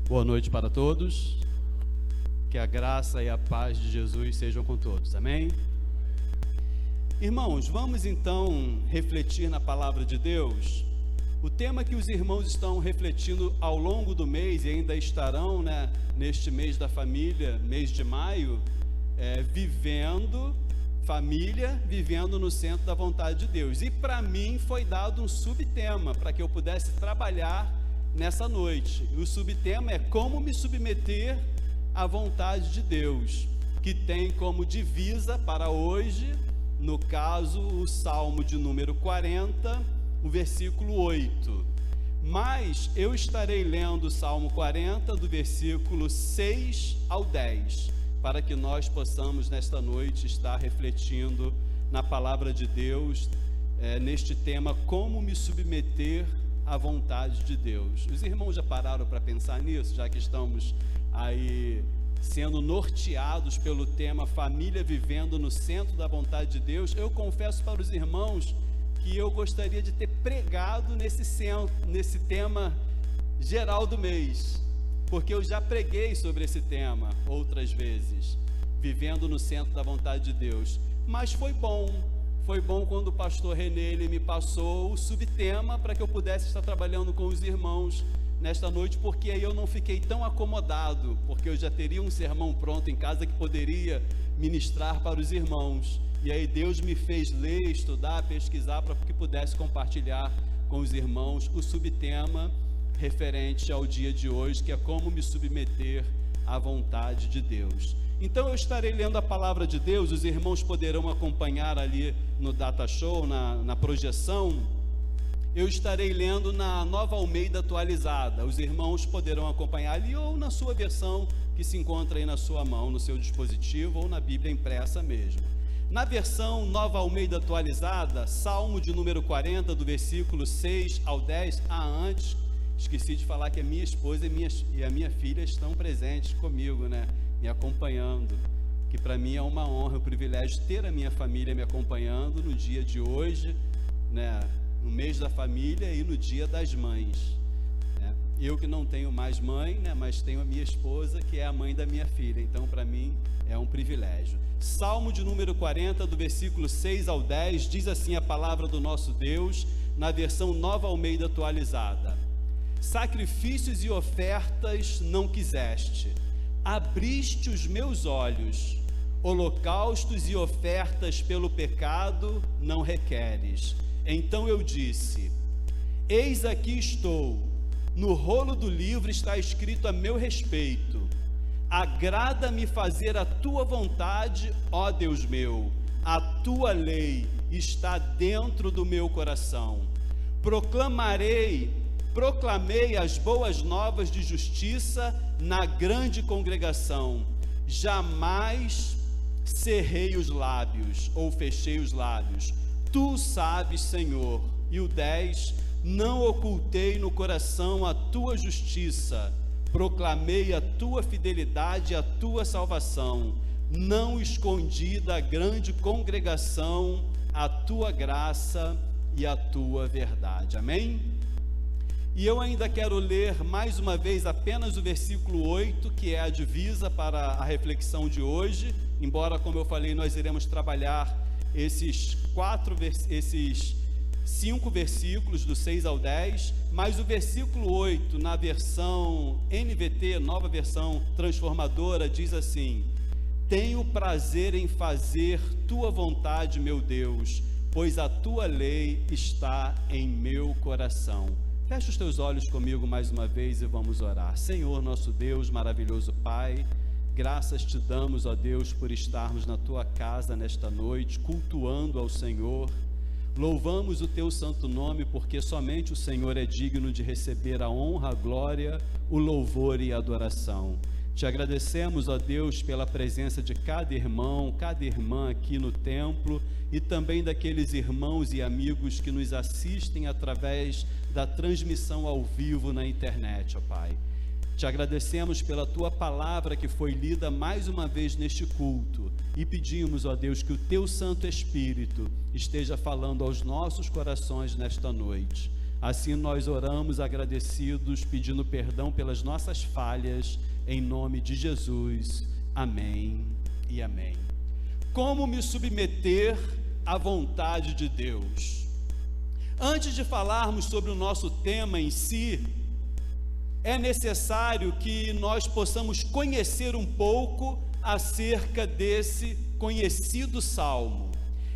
Boa noite para todos, que a graça e a paz de Jesus sejam com todos, amém? Irmãos, vamos então refletir na palavra de Deus. O tema que os irmãos estão refletindo ao longo do mês e ainda estarão, neste mês da família, mês de maio, família vivendo no centro da vontade de Deus. E para mim foi dado um subtema para que eu pudesse trabalhar nessa noite. O subtema é como me submeter à vontade de Deus, que tem como divisa para hoje, no caso, o Salmo de número 40, o versículo 8. Mas eu estarei lendo o Salmo 40, do versículo 6 ao 10, para que nós possamos nesta noite estar refletindo na palavra de Deus, neste tema, como me submeter à vontade de Deus. Os irmãos já pararam para pensar nisso, já que estamos aí sendo norteados pelo tema família vivendo no centro da vontade de Deus? Eu confesso para os irmãos que eu gostaria de ter pregado nesse tema geral do mês, porque eu já preguei sobre esse tema outras vezes, vivendo no centro da vontade de Deus. Mas foi bom quando o pastor Renê ele me passou o subtema para que eu pudesse estar trabalhando com os irmãos nesta noite, porque aí eu não fiquei tão acomodado, porque eu já teria um sermão pronto em casa que poderia ministrar para os irmãos, e aí Deus me fez ler, estudar, pesquisar, para que pudesse compartilhar com os irmãos o subtema referente ao dia de hoje, que é como me submeter à vontade de Deus. Então eu estarei lendo a palavra de Deus, os irmãos poderão acompanhar ali no Data Show, na projeção. Eu estarei lendo na Nova Almeida atualizada, os irmãos poderão acompanhar ali ou na sua versão que se encontra aí na sua mão, no seu dispositivo ou na Bíblia impressa mesmo. Na versão Nova Almeida atualizada, Salmo de número 40, do versículo 6 ao 10, antes, esqueci de falar que a minha esposa e a minha filha estão presentes comigo, me acompanhando, que para mim é uma honra, um privilégio ter a minha família me acompanhando no dia de hoje, no mês da família e no dia das mães. Eu que não tenho mais mãe, mas tenho a minha esposa, que é a mãe da minha filha, então para mim é um privilégio. Salmo de número 40, do versículo 6 ao 10, diz assim a palavra do nosso Deus, na versão Nova Almeida atualizada: sacrifícios e ofertas não quiseste, abriste os meus olhos, holocaustos e ofertas pelo pecado não requeres. Então eu disse: eis aqui estou, no rolo do livro está escrito a meu respeito. Agrada-me fazer a tua vontade, ó Deus meu, a tua lei está dentro do meu coração. Proclamei as boas novas de justiça na grande congregação. Jamais cerrei os lábios, ou fechei os lábios. Tu sabes, Senhor. E o 10, não ocultei no coração a tua justiça, proclamei a tua fidelidade e a tua salvação, não escondi da grande congregação a tua graça e a tua verdade. Amém? E eu ainda quero ler mais uma vez apenas o versículo 8, que é a divisa para a reflexão de hoje, embora, como eu falei, nós iremos trabalhar esses 5 versículos do 6 ao 10, mas o versículo 8 na versão NVT, nova versão transformadora, diz assim: tenho prazer em fazer tua vontade, meu Deus, pois a tua lei está em meu coração. Fecha os teus olhos comigo mais uma vez e vamos orar. Senhor, nosso Deus, maravilhoso Pai, graças te damos, ó Deus, por estarmos na tua casa nesta noite, cultuando ao Senhor. Louvamos o teu santo nome, porque somente o Senhor é digno de receber a honra, a glória, o louvor e a adoração. Te agradecemos, ó Deus, pela presença de cada irmão, cada irmã aqui no templo, e também daqueles irmãos e amigos que nos assistem através da transmissão ao vivo na internet, ó Pai. Te agradecemos pela tua palavra que foi lida mais uma vez neste culto, e pedimos, ó Deus, que o teu Santo Espírito esteja falando aos nossos corações nesta noite. Assim nós oramos agradecidos, pedindo perdão pelas nossas falhas, em nome de Jesus. Amém e amém. Como me submeter à vontade de Deus? Antes de falarmos sobre o nosso tema em si, é necessário que nós possamos conhecer um pouco acerca desse conhecido salmo.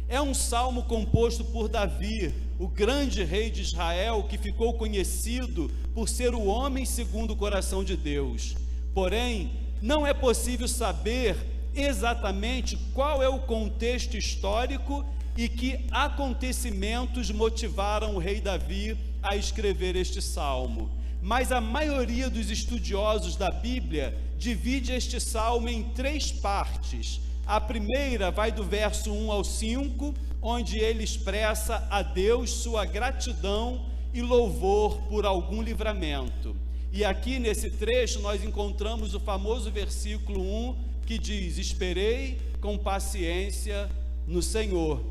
É um salmo composto por Davi, o grande rei de Israel, que ficou conhecido por ser o homem segundo o coração de Deus. Porém, não é possível saber exatamente qual é o contexto histórico e que acontecimentos motivaram o rei Davi a escrever este salmo. Mas a maioria dos estudiosos da Bíblia divide este salmo em 3 partes. A primeira vai do verso 1 ao 5, onde ele expressa a Deus sua gratidão e louvor por algum livramento. E aqui nesse trecho nós encontramos o famoso versículo 1, que diz: esperei com paciência no Senhor.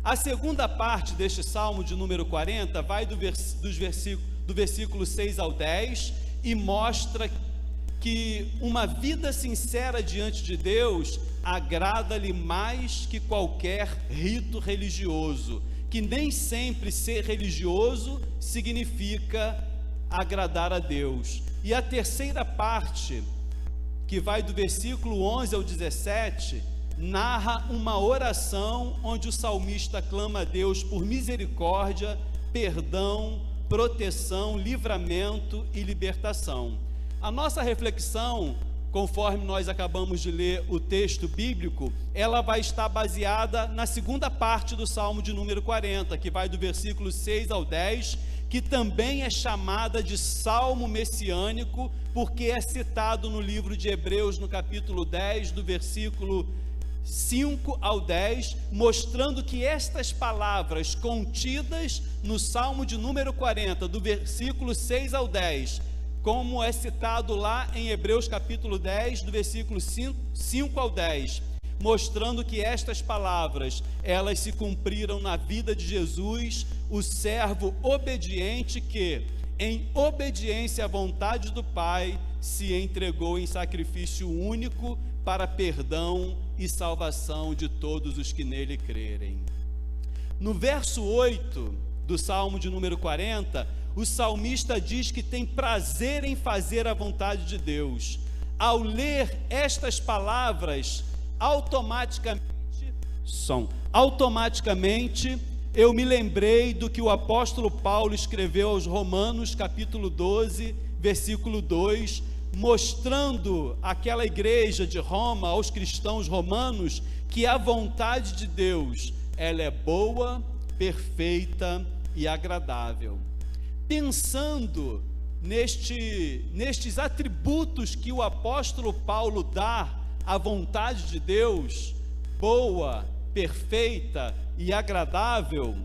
A segunda parte deste salmo de número 40 vai do versículo 6 ao 10 e mostra que uma vida sincera diante de Deus agrada-lhe mais que qualquer rito religioso, que nem sempre ser religioso significa agradar a Deus. E a terceira parte, que vai do versículo 11 ao 17, narra uma oração onde o salmista clama a Deus por misericórdia, perdão, proteção, livramento e libertação. A nossa reflexão, conforme nós acabamos de ler o texto bíblico, ela vai estar baseada na segunda parte do Salmo de número 40, que vai do versículo 6 ao 10, que também é chamada de Salmo Messiânico, porque é citado no livro de Hebreus, no capítulo 10, do versículo 5 ao 10, mostrando que estas palavras contidas no Salmo de número 40, do versículo 6 ao 10, como é citado lá em Hebreus capítulo 10, do versículo 5 ao 10, mostrando que estas palavras, elas se cumpriram na vida de Jesus, o servo obediente que, em obediência à vontade do Pai, se entregou em sacrifício único para perdão e salvação de todos os que nele crerem. No verso 8 do Salmo de número 40, o salmista diz que tem prazer em fazer a vontade de Deus. Ao ler estas palavras, automaticamente eu me lembrei do que o apóstolo Paulo escreveu aos Romanos, capítulo 12, versículo 2, mostrando àquela igreja de Roma, aos cristãos romanos, que a vontade de Deus, ela é boa, perfeita e agradável. Pensando nestes atributos que o apóstolo Paulo dá à vontade de Deus, boa, perfeita e agradável,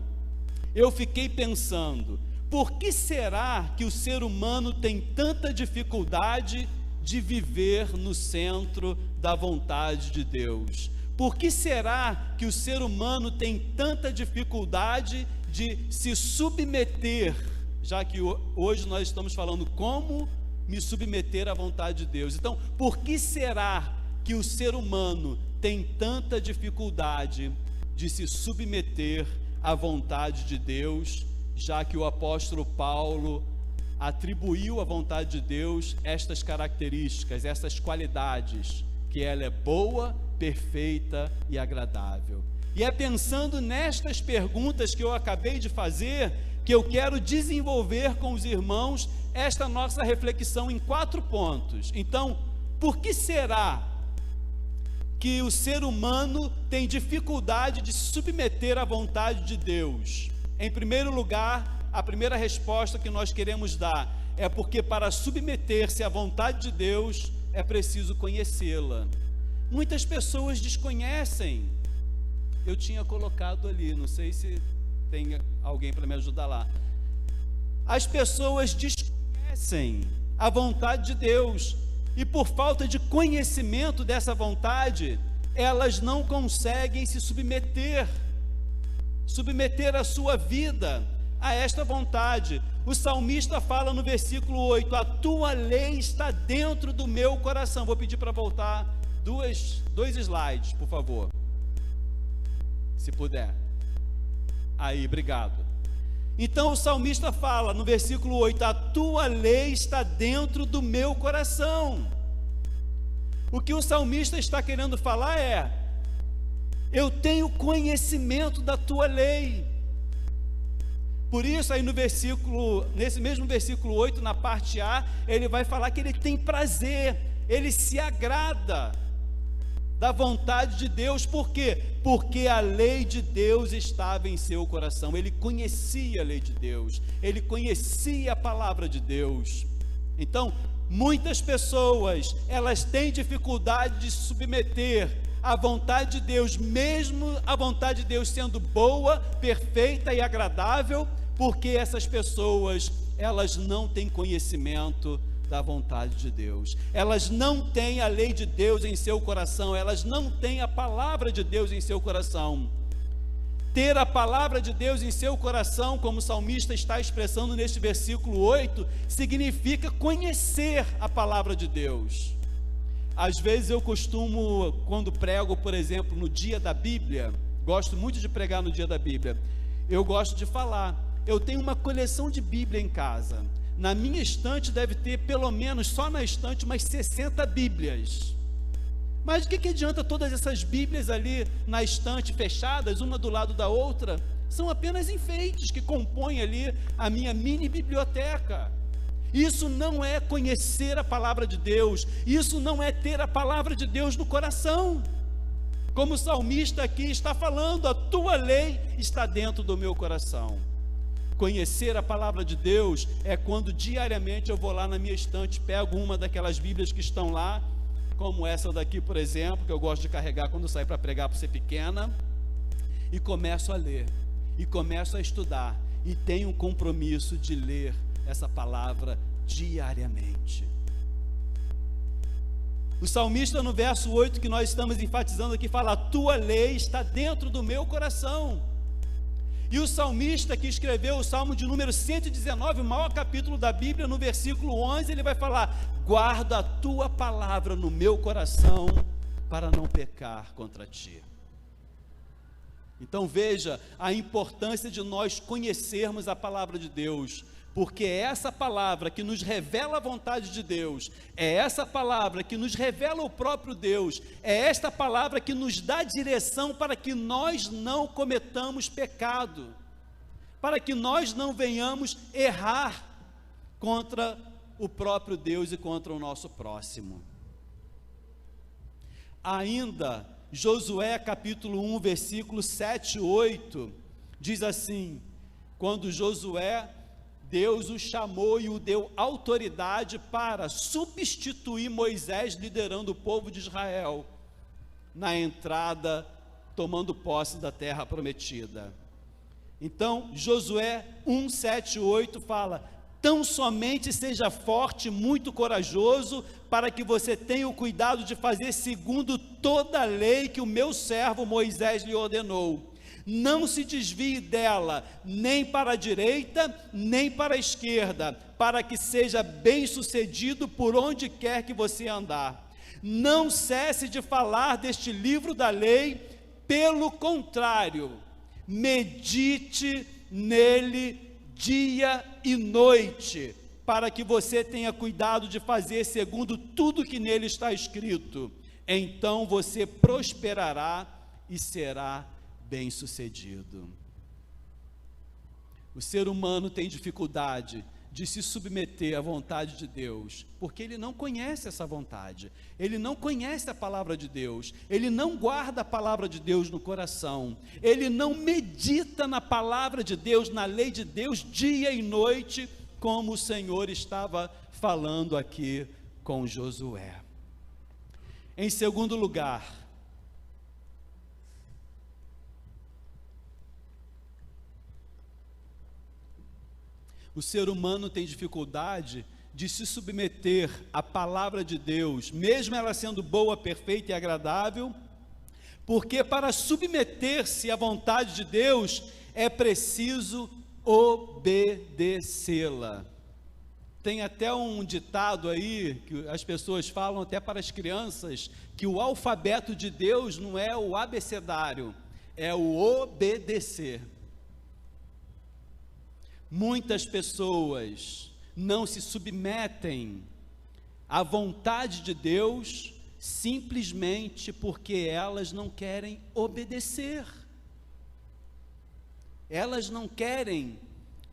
eu fiquei pensando, por que será que o ser humano tem tanta dificuldade de viver no centro da vontade de Deus? Por que será que o ser humano tem tanta dificuldade de se submeter, já que hoje nós estamos falando como me submeter à vontade de Deus? Então, por que será que o ser humano tem tanta dificuldade de se submeter à vontade de Deus, já que o apóstolo Paulo atribuiu à vontade de Deus estas características, essas qualidades, que ela é boa, perfeita e agradável? E é pensando nestas perguntas que eu acabei de fazer, que eu quero desenvolver com os irmãos esta nossa reflexão em 4 pontos. Então, por que será que o ser humano tem dificuldade de se submeter à vontade de Deus? Em primeiro lugar, a primeira resposta que nós queremos dar é porque para submeter-se à vontade de Deus é preciso conhecê-la. Muitas pessoas desconhecem. Eu tinha colocado ali, não sei se tem alguém para me ajudar lá. As pessoas desconhecem a vontade de Deus e por falta de conhecimento dessa vontade, elas não conseguem se submeter. submeter a sua vida a esta vontade. O salmista fala no versículo 8: a tua lei está dentro do meu coração. Vou pedir para voltar dois slides, por favor, se puder. Aí, obrigado. Então o salmista fala no versículo 8: a tua lei está dentro do meu coração. O que o salmista está querendo falar é: eu tenho conhecimento da tua lei. Por isso aí nesse mesmo versículo 8, na parte A, ele vai falar que ele tem prazer, ele se agrada da vontade de Deus. Por quê? Porque a lei de Deus estava em seu coração. Ele conhecia a lei de Deus, ele conhecia a palavra de Deus. Então, muitas pessoas, elas têm dificuldade de se submeter à vontade de Deus, mesmo a vontade de Deus sendo boa, perfeita e agradável, porque essas pessoas, elas não têm conhecimento da vontade de Deus, elas não têm a lei de Deus em seu coração, elas não têm a palavra de Deus em seu coração. Ter a palavra de Deus em seu coração, como o salmista está expressando neste versículo 8, significa conhecer a palavra de Deus. Às vezes eu costumo, quando prego, por exemplo, no dia da Bíblia, gosto muito de pregar no dia da Bíblia, eu gosto de falar, eu tenho uma coleção de Bíblia em casa. Na minha estante deve ter pelo menos, só na estante, umas 60 Bíblias. Mas o que adianta todas essas Bíblias ali na estante fechadas, uma do lado da outra? São apenas enfeites que compõem ali a minha mini biblioteca. Isso não é conhecer a palavra de Deus, isso não é ter a palavra de Deus no coração. Como o salmista aqui está falando, a tua lei está dentro do meu coração. Conhecer a palavra de Deus é quando diariamente eu vou lá na minha estante, pego uma daquelas Bíblias que estão lá, como essa daqui, por exemplo, que eu gosto de carregar quando saio para pregar, por ser pequena, e começo a ler, e começo a estudar, e tenho um compromisso de ler essa palavra diariamente. O salmista, no verso 8, que nós estamos enfatizando aqui, fala: a tua lei está dentro do meu coração. E o salmista que escreveu o Salmo de número 119, o maior capítulo da Bíblia, no versículo 11, ele vai falar: guarda a tua palavra no meu coração, para não pecar contra ti. Então veja a importância de nós conhecermos a palavra de Deus, porque é essa palavra que nos revela a vontade de Deus, é essa palavra que nos revela o próprio Deus, é esta palavra que nos dá direção para que nós não cometamos pecado, para que nós não venhamos errar contra o próprio Deus e contra o nosso próximo. Ainda, Josué capítulo 1, versículos 7 e 8, diz assim: quando Josué, Deus o chamou e o deu autoridade para substituir Moisés, liderando o povo de Israel na entrada, tomando posse da terra prometida. Então, Josué 1, 7 e 8 fala: tão somente seja forte e muito corajoso, para que você tenha o cuidado de fazer segundo toda a lei que o meu servo Moisés lhe ordenou. Não se desvie dela, nem para a direita, nem para a esquerda, para que seja bem sucedido por onde quer que você andar. Não cesse de falar deste livro da lei, pelo contrário, medite nele dia e noite, para que você tenha cuidado de fazer segundo tudo que nele está escrito. Então você prosperará e será bem-sucedido. O ser humano tem dificuldade de se submeter à vontade de Deus, porque ele não conhece essa vontade, ele não conhece a palavra de Deus, ele não guarda a palavra de Deus no coração, ele não medita na palavra de Deus, na lei de Deus, dia e noite, como o Senhor estava falando aqui com Josué. Em segundo lugar, o ser humano tem dificuldade de se submeter à palavra de Deus, mesmo ela sendo boa, perfeita e agradável, porque para submeter-se à vontade de Deus é preciso obedecê-la. Tem até um ditado aí, que as pessoas falam até para as crianças, que o alfabeto de Deus não é o abecedário, é o obedecer. Muitas pessoas não se submetem à vontade de Deus simplesmente porque elas não querem obedecer. Elas não querem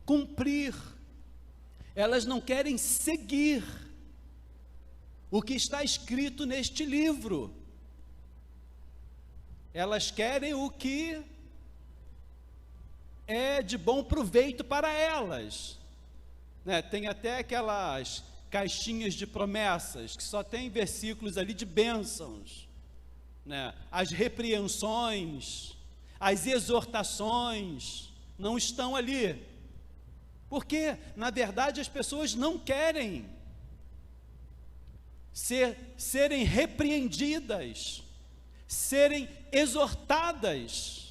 cumprir. Elas não querem seguir o que está escrito neste livro. Elas querem o que é de bom proveito para elas, né? Tem até aquelas caixinhas de promessas, que só tem versículos ali de bênçãos, né? As repreensões, as exortações não estão ali, porque na verdade as pessoas não querem serem repreendidas, serem exortadas.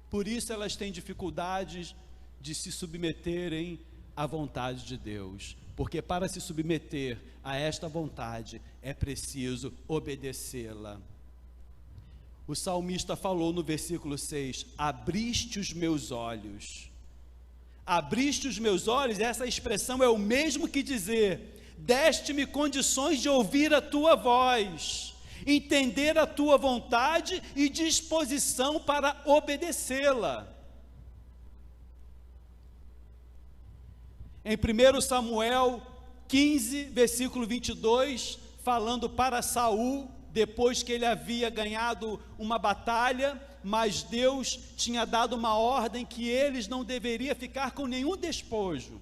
Por isso elas têm dificuldades de se submeterem à vontade de Deus, porque para se submeter a esta vontade é preciso obedecê-la. O salmista falou no versículo 6: abriste os meus olhos. Abriste os meus olhos, essa expressão é o mesmo que dizer: deste-me condições de ouvir a tua voz, entender a tua vontade e disposição para obedecê-la. Em 1 Samuel 15, versículo 22, falando para Saul, depois que ele havia ganhado uma batalha, mas Deus tinha dado uma ordem que eles não deveriam ficar com nenhum despojo,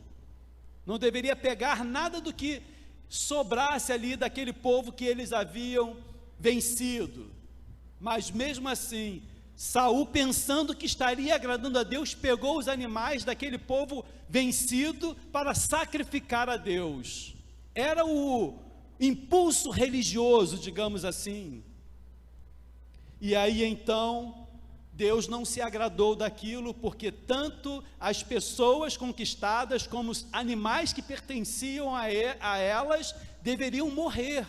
não deveria pegar nada do que sobrasse ali daquele povo que eles haviam vencido. Mas mesmo assim, Saul, pensando que estaria agradando a Deus, pegou os animais daquele povo vencido para sacrificar a Deus. Era o impulso religioso, digamos assim. E aí então Deus não se agradou daquilo, porque tanto as pessoas conquistadas como os animais que pertenciam a elas deveriam morrer.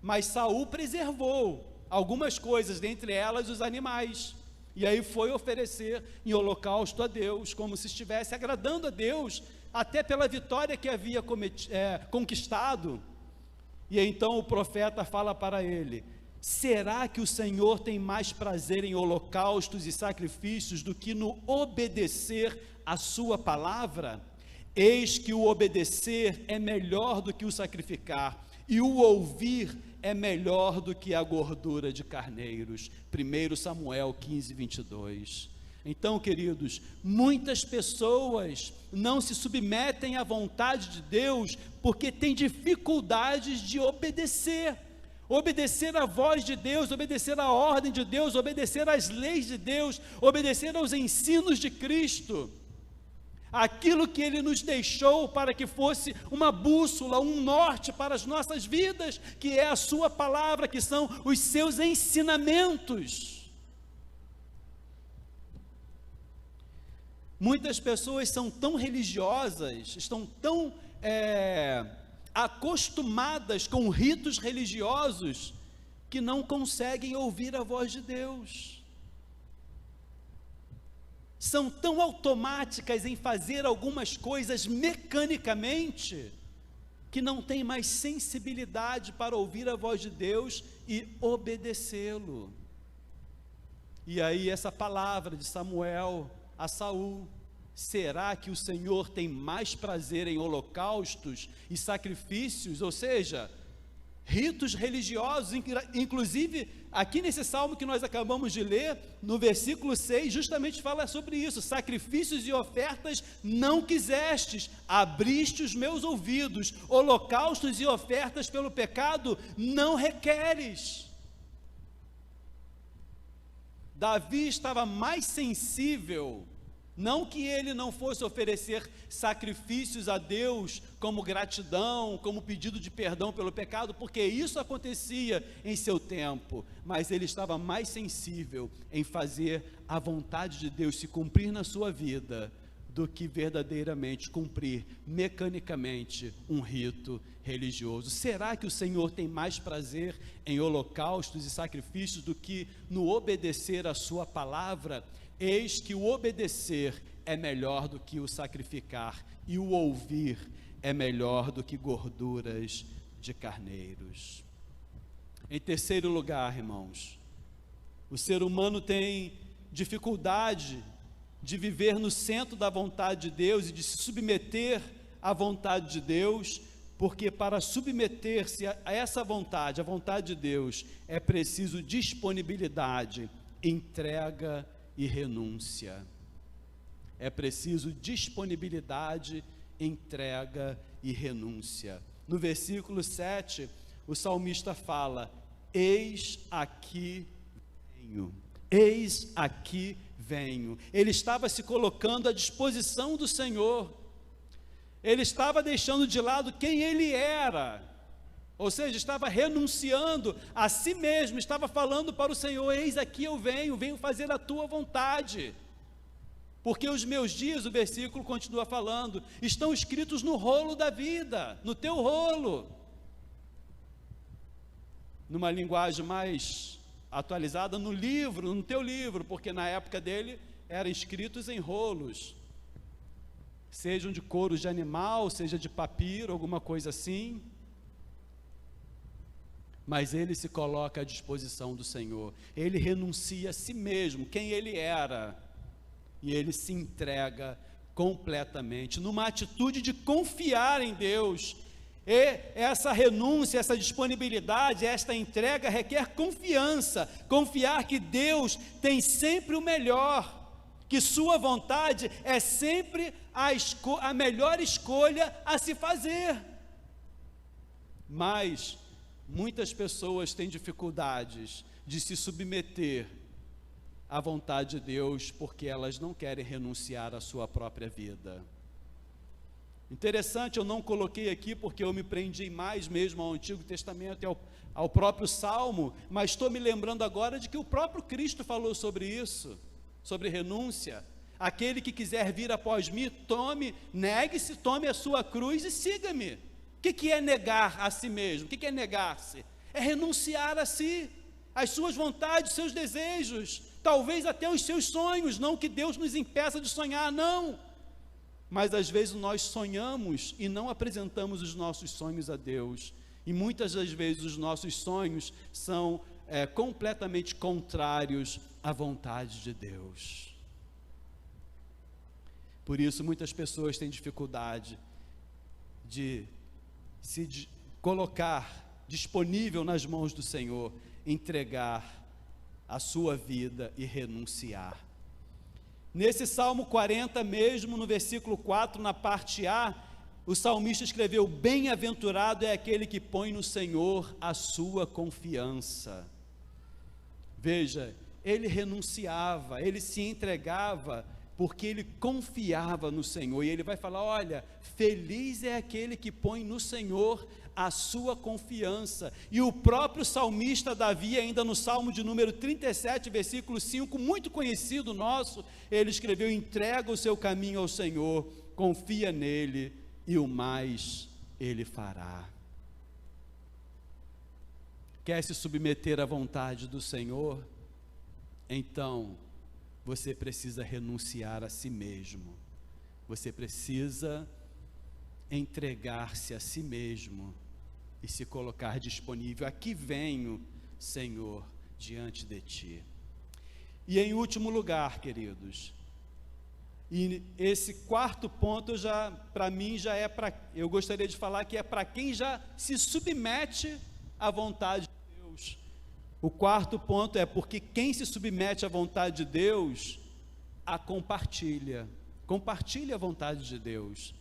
Mas Saul preservou algumas coisas, dentre elas os animais, e aí foi oferecer em holocausto a Deus, como se estivesse agradando a Deus, até pela vitória que havia conquistado. E então o profeta fala para ele: será que o Senhor tem mais prazer em holocaustos e sacrifícios do que no obedecer a sua palavra? Eis que o obedecer é melhor do que o sacrificar, e o ouvir é melhor do que a gordura de carneiros. 1 Samuel 15, 22. Então, queridos, muitas pessoas não se submetem à vontade de Deus porque têm dificuldades de obedecer à voz de Deus, obedecer à ordem de Deus, obedecer às leis de Deus, obedecer aos ensinos de Cristo, aquilo que Ele nos deixou para que fosse uma bússola, um norte para as nossas vidas, que é a sua palavra, que são os seus ensinamentos. Muitas pessoas são tão religiosas, estão tão acostumadas com ritos religiosos, que não conseguem ouvir a voz de Deus. São tão automáticas em fazer algumas coisas mecanicamente, que não têm mais sensibilidade para ouvir a voz de Deus e obedecê-lo. E aí essa palavra de Samuel a Saul: será que o Senhor tem mais prazer em holocaustos e sacrifícios, ou seja, ritos religiosos? Inclusive aqui nesse salmo que nós acabamos de ler, no versículo 6, justamente fala sobre isso: sacrifícios e ofertas não quisestes, abriste os meus ouvidos, holocaustos e ofertas pelo pecado não requeres. Davi estava mais sensível Não que ele não fosse oferecer sacrifícios a Deus como gratidão, como pedido de perdão pelo pecado, porque isso acontecia em seu tempo, mas ele estava mais sensível em fazer a vontade de Deus se cumprir na sua vida, do que verdadeiramente cumprir mecanicamente um rito religioso. Será que o Senhor tem mais prazer em holocaustos e sacrifícios do que no obedecer a sua palavra? Eis que o obedecer é melhor do que o sacrificar, e o ouvir é melhor do que gorduras de carneiros. Em terceiro lugar, irmãos, o ser humano tem dificuldade de viver no centro da vontade de Deus e de se submeter à vontade de Deus, porque para submeter-se a essa vontade, a vontade de Deus, é preciso disponibilidade, entrega e renúncia. É preciso disponibilidade, entrega e renúncia. No versículo 7, o salmista fala: eis aqui venho, eis aqui venho. Ele estava se colocando à disposição do Senhor, ele estava deixando de lado quem ele era, ou seja, estava renunciando a si mesmo, estava falando para o Senhor: eis aqui eu venho fazer a tua vontade, porque os meus dias, o versículo continua falando, estão escritos no rolo da vida, no teu rolo. Numa linguagem mais atualizada, no livro, no teu livro, porque na época dele eram escritos em rolos, sejam de couro de animal, seja de papiro, alguma coisa assim. Mas ele se coloca à disposição do Senhor, ele renuncia a si mesmo, quem ele era, e ele se entrega completamente, numa atitude de confiar em Deus. E essa renúncia, essa disponibilidade, esta entrega requer confiança, confiar que Deus tem sempre o melhor, que sua vontade é sempre a melhor escolha a se fazer. Mas muitas pessoas têm dificuldades de se submeter à vontade de Deus, porque elas não querem renunciar à sua própria vida. Interessante, eu não coloquei aqui porque eu me prendi mais mesmo ao Antigo Testamento e ao próprio Salmo, mas estou me lembrando agora de que o próprio Cristo falou sobre isso, sobre renúncia. Aquele que quiser vir após mim, negue-se, tome a sua cruz e siga-me. O que é negar a si mesmo? O que é negar-se? É renunciar a si, às suas vontades, seus desejos, talvez até os seus sonhos, não que Deus nos impeça de sonhar, não. Mas às vezes nós sonhamos e não apresentamos os nossos sonhos a Deus, e muitas das vezes os nossos sonhos são completamente contrários à vontade de Deus. Por isso muitas pessoas têm dificuldade de se colocar disponível nas mãos do Senhor, entregar a sua vida e renunciar. Nesse Salmo 40 mesmo, no versículo 4, na parte A, o salmista escreveu: bem-aventurado é aquele que põe no Senhor a sua confiança. Veja, ele renunciava, ele se entregava, porque ele confiava no Senhor, e ele vai falar: olha, feliz é aquele que põe no Senhor a sua confiança. E o próprio salmista Davi, ainda no Salmo de número 37, versículo 5, muito conhecido nosso, ele escreveu: entrega o seu caminho ao Senhor, confia nele, e o mais ele fará. Quer se submeter à vontade do Senhor? Então você precisa renunciar a si mesmo, você precisa entregar-se a si mesmo e se colocar disponível. Aqui venho, Senhor, diante de ti. E em último lugar, queridos, e esse quarto ponto para mim eu gostaria de falar que é para quem já se submete à vontade de Deus. O quarto ponto é porque quem se submete à vontade de Deus, a compartilha a vontade de Deus.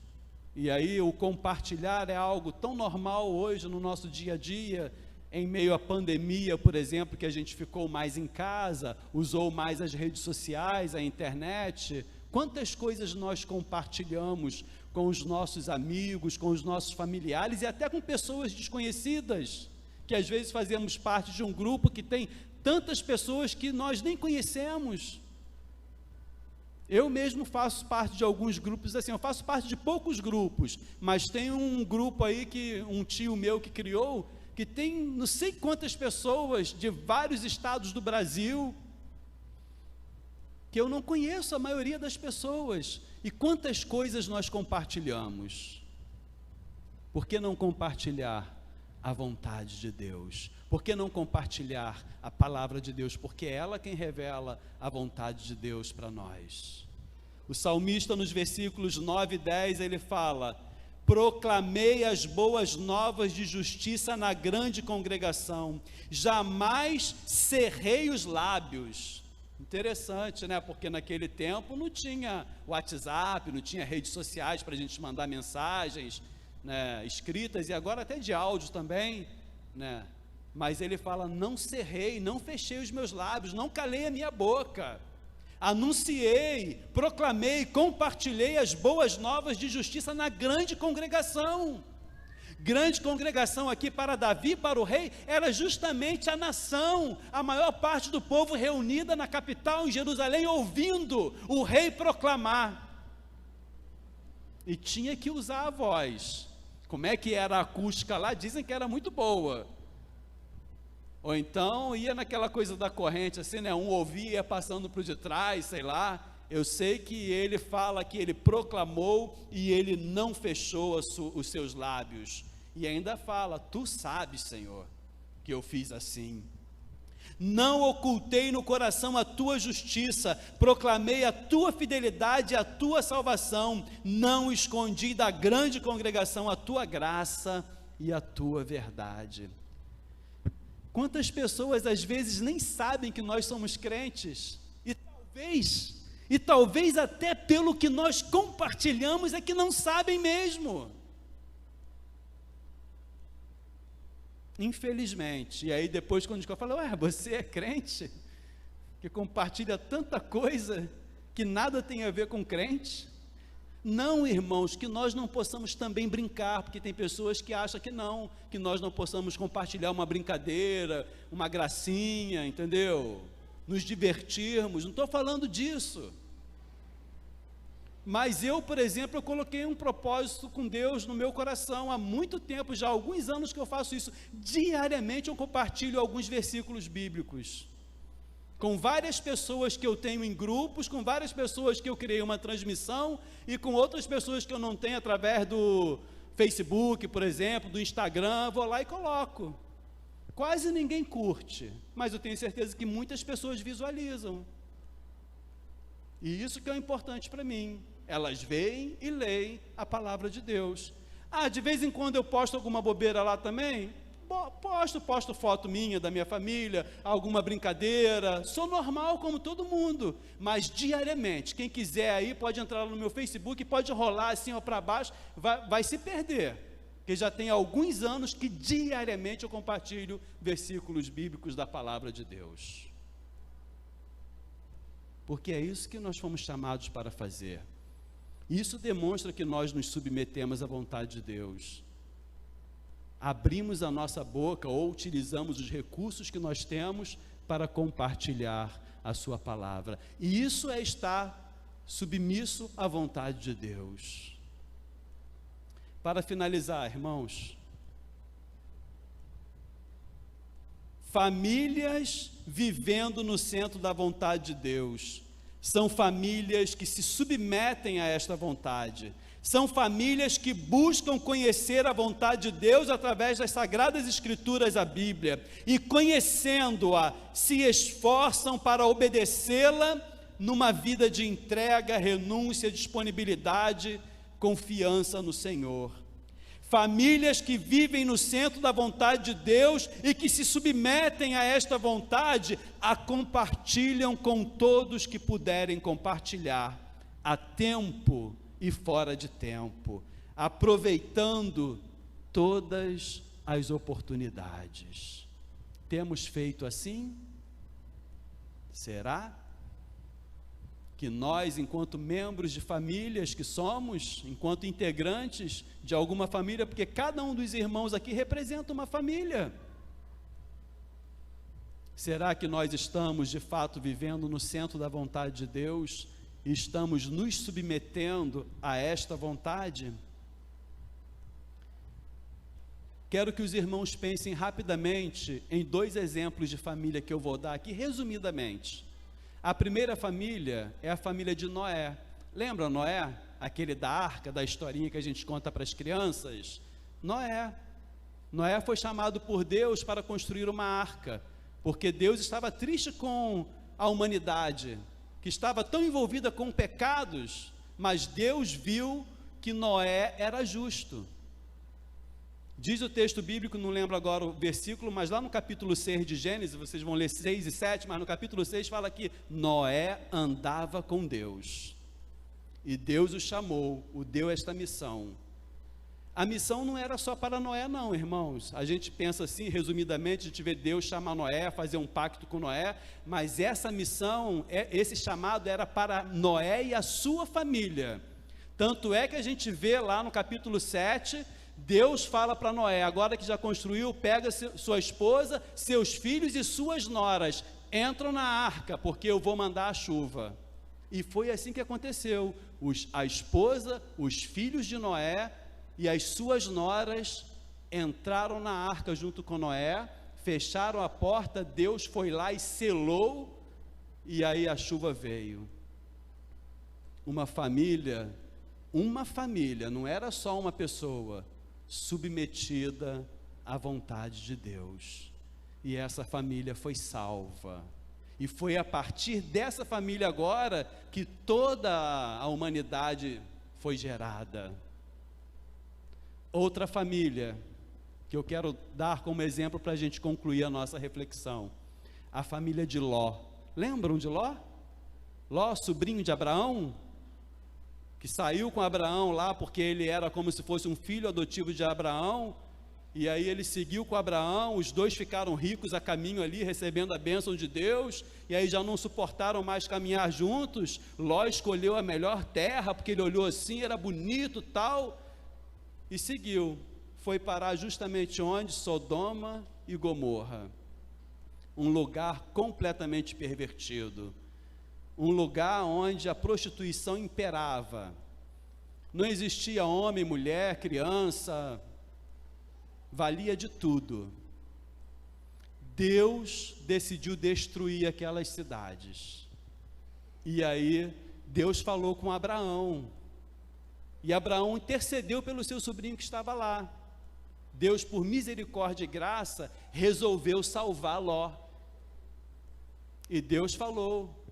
E aí o compartilhar é algo tão normal hoje no nosso dia a dia, em meio à pandemia, por exemplo, que a gente ficou mais em casa, usou mais as redes sociais, a internet, Quantas coisas nós compartilhamos com os nossos amigos, com os nossos familiares e até com pessoas desconhecidas, que às vezes fazemos parte de um grupo que tem tantas pessoas que nós nem conhecemos. Eu mesmo faço parte de alguns grupos, assim, eu faço parte de poucos grupos, mas tem um grupo aí que um tio meu que criou, que tem não sei quantas pessoas de vários estados do Brasil, que eu não conheço a maioria das pessoas. E quantas coisas nós compartilhamos? Por que não compartilhar a vontade de Deus? Por que não compartilhar a palavra de Deus? Porque é ela quem revela a vontade de Deus para nós. O salmista, nos versículos 9 e 10, ele fala: proclamei as boas novas de justiça na grande congregação, jamais cerrei os lábios. Interessante, né? Porque naquele tempo não tinha WhatsApp, não tinha redes sociais para a gente mandar mensagens, né, escritas, e agora até de áudio também, né? Mas ele fala: não cerrei, não fechei os meus lábios, não calei a minha boca, anunciei, proclamei, compartilhei as boas novas de justiça na grande congregação. Grande congregação aqui para Davi, para o rei, era justamente a nação, a maior parte do povo reunida na capital, em Jerusalém, ouvindo o rei proclamar. E tinha que usar a voz. Como é que era a acústica lá? Dizem que era muito boa. Ou então ia naquela coisa da corrente, assim, né? Um ouvia e ia passando para o de trás, sei lá. Eu sei que ele fala que ele proclamou e ele não fechou os seus lábios. E ainda fala: tu sabes, Senhor, que eu fiz assim. Não ocultei no coração a tua justiça, proclamei a tua fidelidade e a tua salvação, não escondi da grande congregação a tua graça e a tua verdade. Quantas pessoas às vezes nem sabem que nós somos crentes, e talvez até pelo que nós compartilhamos é que não sabem mesmo. Infelizmente. E aí depois quando a gente fala: ué, você é crente? Que compartilha tanta coisa que nada tem a ver com crente? Não, irmãos, que nós não possamos também brincar, porque tem pessoas que acham que nós não possamos compartilhar uma brincadeira, uma gracinha, entendeu? Nos divertirmos, não estou falando disso. Mas eu, por exemplo, eu coloquei um propósito com Deus no meu coração há muito tempo, já há alguns anos que eu faço isso. Diariamente eu compartilho alguns versículos bíblicos, com várias pessoas que eu tenho em grupos, com várias pessoas que eu criei uma transmissão, e com outras pessoas que eu não tenho através do Facebook, por exemplo, do Instagram, vou lá e coloco. Quase ninguém curte, mas eu tenho certeza que muitas pessoas visualizam. E isso que é importante para mim. Elas veem e leem a palavra de Deus. De vez em quando eu posto alguma bobeira lá também? Posto foto minha, da minha família, alguma brincadeira. Sou normal como todo mundo, mas diariamente, quem quiser aí pode entrar no meu Facebook, pode rolar assim ou para baixo, vai se perder, porque já tem alguns anos que diariamente eu compartilho versículos bíblicos da palavra de Deus, porque é isso que nós fomos chamados para fazer. Isso demonstra que nós nos submetemos à vontade de Deus, abrimos a nossa boca ou utilizamos os recursos que nós temos para compartilhar a sua palavra, e isso é estar submisso à vontade de Deus. Para finalizar, irmãos, famílias vivendo no centro da vontade de Deus são famílias que se submetem a esta vontade, são famílias que buscam conhecer a vontade de Deus através das Sagradas Escrituras, a Bíblia, e conhecendo-a, se esforçam para obedecê-la numa vida de entrega, renúncia, disponibilidade, confiança no Senhor. Famílias que vivem no centro da vontade de Deus e que se submetem a esta vontade, a compartilham com todos que puderem compartilhar, a tempo e fora de tempo, aproveitando todas as oportunidades. Temos feito assim? Será que nós, enquanto membros de famílias que somos, enquanto integrantes de alguma família, porque cada um dos irmãos aqui representa uma família, será que nós estamos de fato vivendo no centro da vontade de Deus e estamos nos submetendo a esta vontade? Quero que os irmãos pensem rapidamente em 2 exemplos de família que eu vou dar aqui, resumidamente. A primeira família é a família de Noé. Lembra Noé? Aquele da arca, da historinha que a gente conta para as crianças? Noé foi chamado por Deus para construir uma arca, porque Deus estava triste com a humanidade, que estava tão envolvida com pecados, mas Deus viu que Noé era justo. Diz o texto bíblico, não lembro agora o versículo, mas lá no capítulo 6 de Gênesis, vocês vão ler 6 e 7, mas no capítulo 6 fala que Noé andava com Deus, e Deus o chamou, o deu esta missão. A missão não era só para Noé não, irmãos. A gente pensa assim, resumidamente, a gente vê Deus chamar Noé, fazer um pacto com Noé, mas essa missão, esse chamado era para Noé e a sua família. Tanto é que a gente vê lá no capítulo 7, Deus fala para Noé, agora que já construiu, pega sua esposa, seus filhos e suas noras, entram na arca, porque eu vou mandar a chuva. E foi assim que aconteceu. A esposa, os filhos de Noé e as suas noras entraram na arca junto com Noé, fecharam a porta, Deus foi lá e selou, e aí a chuva veio. Uma família, não era só uma pessoa, submetida à vontade de Deus, e essa família foi salva, e foi a partir dessa família agora, que toda a humanidade foi gerada. Outra família, que eu quero dar como exemplo para a gente concluir a nossa reflexão, a família de Ló. Lembram de Ló? Ló, sobrinho de Abraão, que saiu com Abraão lá, porque ele era como se fosse um filho adotivo de Abraão, e aí ele seguiu com Abraão, os dois ficaram ricos a caminho ali, recebendo a bênção de Deus, e aí já não suportaram mais caminhar juntos. Ló escolheu a melhor terra, porque ele olhou assim, era bonito tal, e seguiu, foi parar justamente onde? Sodoma e Gomorra, um lugar completamente pervertido, um lugar onde a prostituição imperava, não existia homem, mulher, criança, valia de tudo. Deus decidiu destruir aquelas cidades, e aí Deus falou com Abraão, e Abraão intercedeu pelo seu sobrinho que estava lá. Deus, por misericórdia e graça, resolveu salvar Ló, e Deus falou: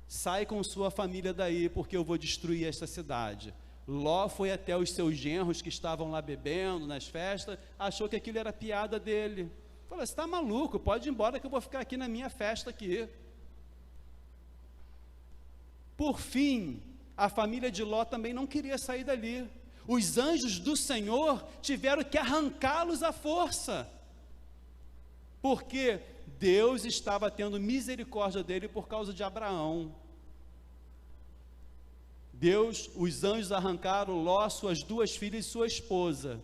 sai com sua família daí, porque eu vou destruir esta cidade. Ló foi até os seus genros que estavam lá bebendo nas festas, achou que aquilo era piada dele, falou: você está maluco, pode ir embora que eu vou ficar aqui na minha festa aqui. Por fim, a família de Ló também não queria sair dali. Os anjos do Senhor tiveram que arrancá-los à força, porque Deus estava tendo misericórdia dele por causa de Abraão. Os anjos arrancaram Ló, suas 2 filhas e sua esposa,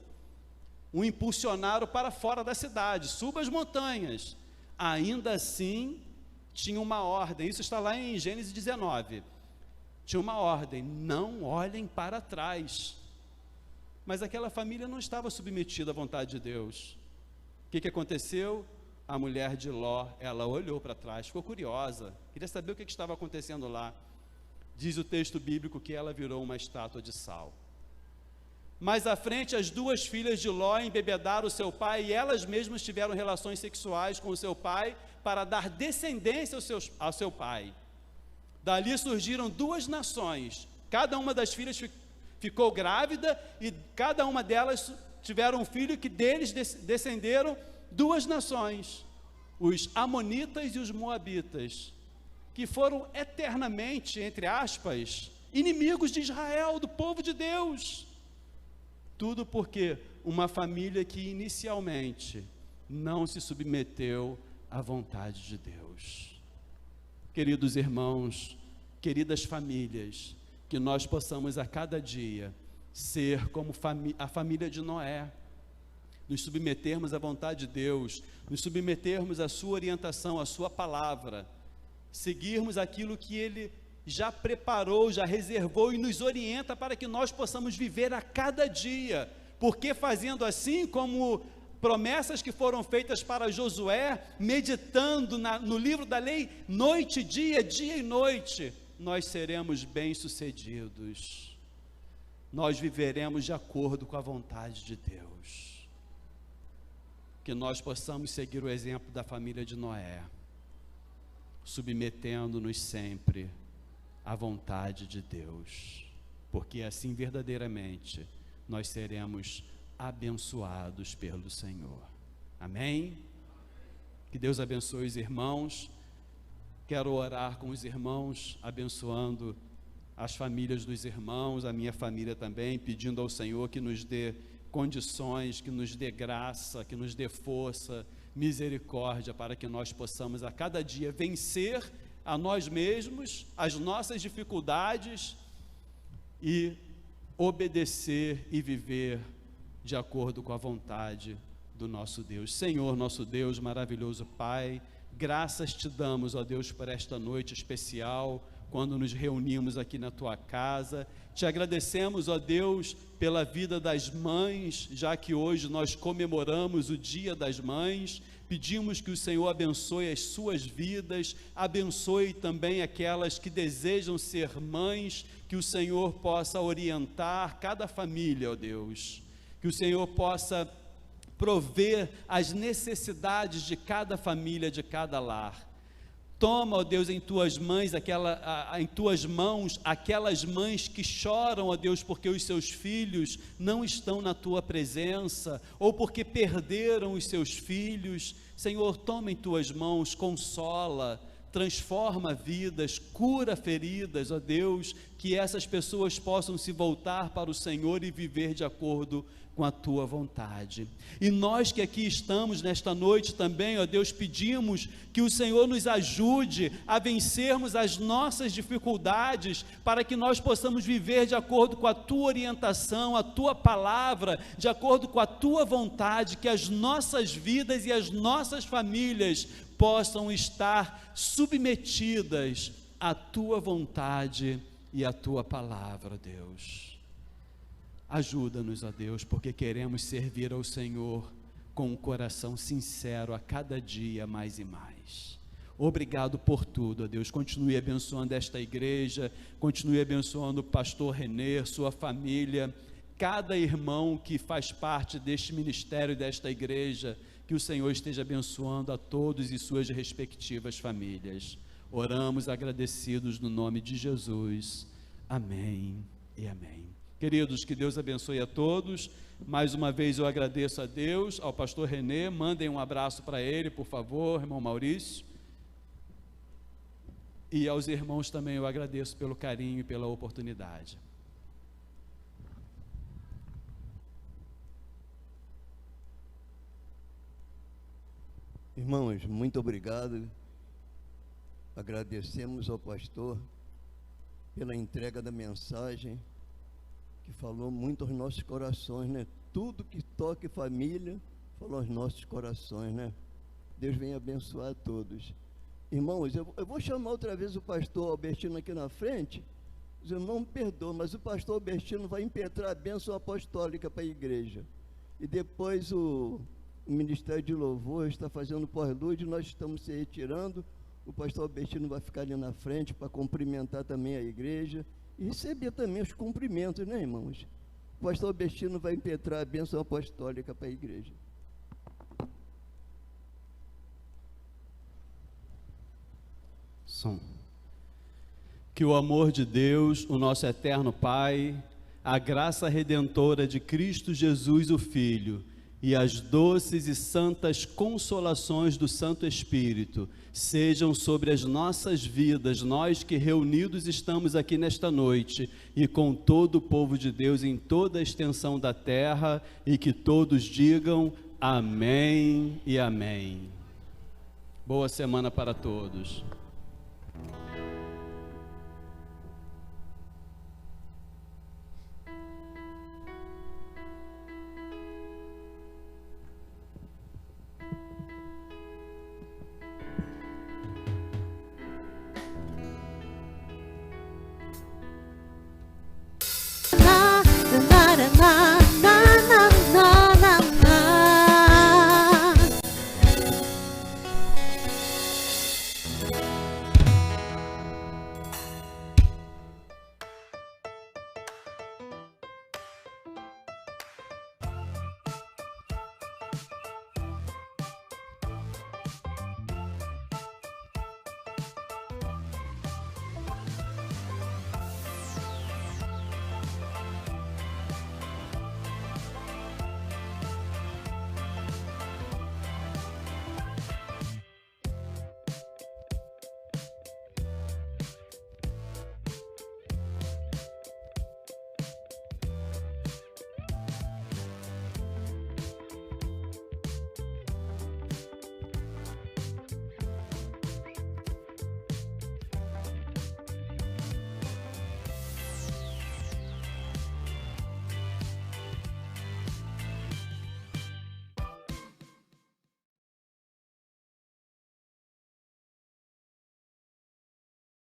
o impulsionaram para fora da cidade, suba as montanhas. Ainda assim, tinha uma ordem, isso está lá em Gênesis 19, tinha uma ordem: não olhem para trás. Mas aquela família não estava submetida à vontade de Deus. O que aconteceu? A mulher de Ló, ela olhou para trás, ficou curiosa, queria saber o que estava acontecendo lá. Diz o texto bíblico que ela virou uma estátua de sal. Mais à frente, as 2 filhas de Ló embebedaram o seu pai, e elas mesmas tiveram relações sexuais com o seu pai, para dar descendência ao seu pai. Dali surgiram 2 nações, cada uma das filhas ficou grávida, e cada uma delas tiveram um filho, que deles descenderam 2 nações, os amonitas e os moabitas, que foram eternamente, entre aspas, inimigos de Israel, do povo de Deus. Tudo porque uma família que inicialmente não se submeteu à vontade de Deus. Queridos irmãos, queridas famílias, que nós possamos a cada dia ser como a família de Noé, nos submetermos à vontade de Deus, nos submetermos à sua orientação, à sua palavra, seguirmos aquilo que Ele já preparou, já reservou e nos orienta para que nós possamos viver a cada dia, porque fazendo assim, como promessas que foram feitas para Josué, meditando no livro da lei, noite e dia, dia e noite, nós seremos bem-sucedidos, nós viveremos de acordo com a vontade de Deus, que nós possamos seguir o exemplo da família de Noé, submetendo-nos sempre à vontade de Deus, porque assim verdadeiramente nós seremos abençoados pelo Senhor. Amém? Que Deus abençoe os irmãos. Quero orar com os irmãos, abençoando as famílias dos irmãos, a minha família também, pedindo ao Senhor que nos dê condições, que nos dê graça, que nos dê força, misericórdia, para que nós possamos a cada dia vencer a nós mesmos, as nossas dificuldades e obedecer e viver de acordo com a vontade do nosso Deus. Senhor, nosso Deus, maravilhoso Pai, graças te damos, ó Deus, por esta noite especial, quando nos reunimos aqui na tua casa. Te agradecemos, ó Deus, pela vida das mães, já que hoje nós comemoramos o Dia das Mães. Pedimos que o Senhor abençoe as suas vidas, abençoe também aquelas que desejam ser mães, que o Senhor possa orientar cada família, ó Deus, que o Senhor possa prover as necessidades de cada família, de cada lar. Toma, ó Deus, em tuas mãos aquelas mães que choram, ó Deus, porque os seus filhos não estão na tua presença, ou porque perderam os seus filhos. Senhor, toma em tuas mãos, consola, transforma vidas, cura feridas, ó Deus, que essas pessoas possam se voltar para o Senhor e viver de acordo com a tua vontade. E nós que aqui estamos nesta noite também, ó Deus, pedimos que o Senhor nos ajude a vencermos as nossas dificuldades, para que nós possamos viver de acordo com a tua orientação, a tua palavra, de acordo com a tua vontade, que as nossas vidas e as nossas famílias possam estar submetidas à tua vontade e à tua palavra, Deus. Ajuda-nos, ó Deus, porque queremos servir ao Senhor com um coração sincero a cada dia mais e mais. Obrigado por tudo, ó Deus. Continue abençoando esta igreja, continue abençoando o pastor Renê, sua família, cada irmão que faz parte deste ministério, desta igreja, que o Senhor esteja abençoando a todos e suas respectivas famílias. Oramos agradecidos no nome de Jesus. Amém e amém. Queridos, que Deus abençoe a todos. Mais uma vez eu agradeço a Deus, ao pastor Renê. Mandem um abraço para ele, por favor, irmão Maurício. E aos irmãos também eu agradeço pelo carinho e pela oportunidade. Irmãos, muito obrigado. Agradecemos ao pastor pela entrega da mensagem, que falou muito aos nossos corações, né? Tudo que toque família, falou aos nossos corações, né? Deus venha abençoar a todos. Irmãos, eu vou chamar outra vez o pastor Albertino aqui na frente. Eu não me perdoo, mas o pastor Albertino vai impetrar a bênção apostólica para a igreja. E depois o Ministério de Louvor está fazendo pós-luz, nós estamos se retirando. O pastor Albertino vai ficar ali na frente para cumprimentar também a igreja e receber também os cumprimentos, né, irmãos? O pastor Albertino vai impetrar a bênção apostólica para a igreja. Som. Que o amor de Deus, o nosso eterno Pai, a graça redentora de Cristo Jesus, o Filho, e as doces e santas consolações do Santo Espírito sejam sobre as nossas vidas, nós que reunidos estamos aqui nesta noite, e com todo o povo de Deus em toda a extensão da terra, e que todos digam amém e amém. Boa semana para todos.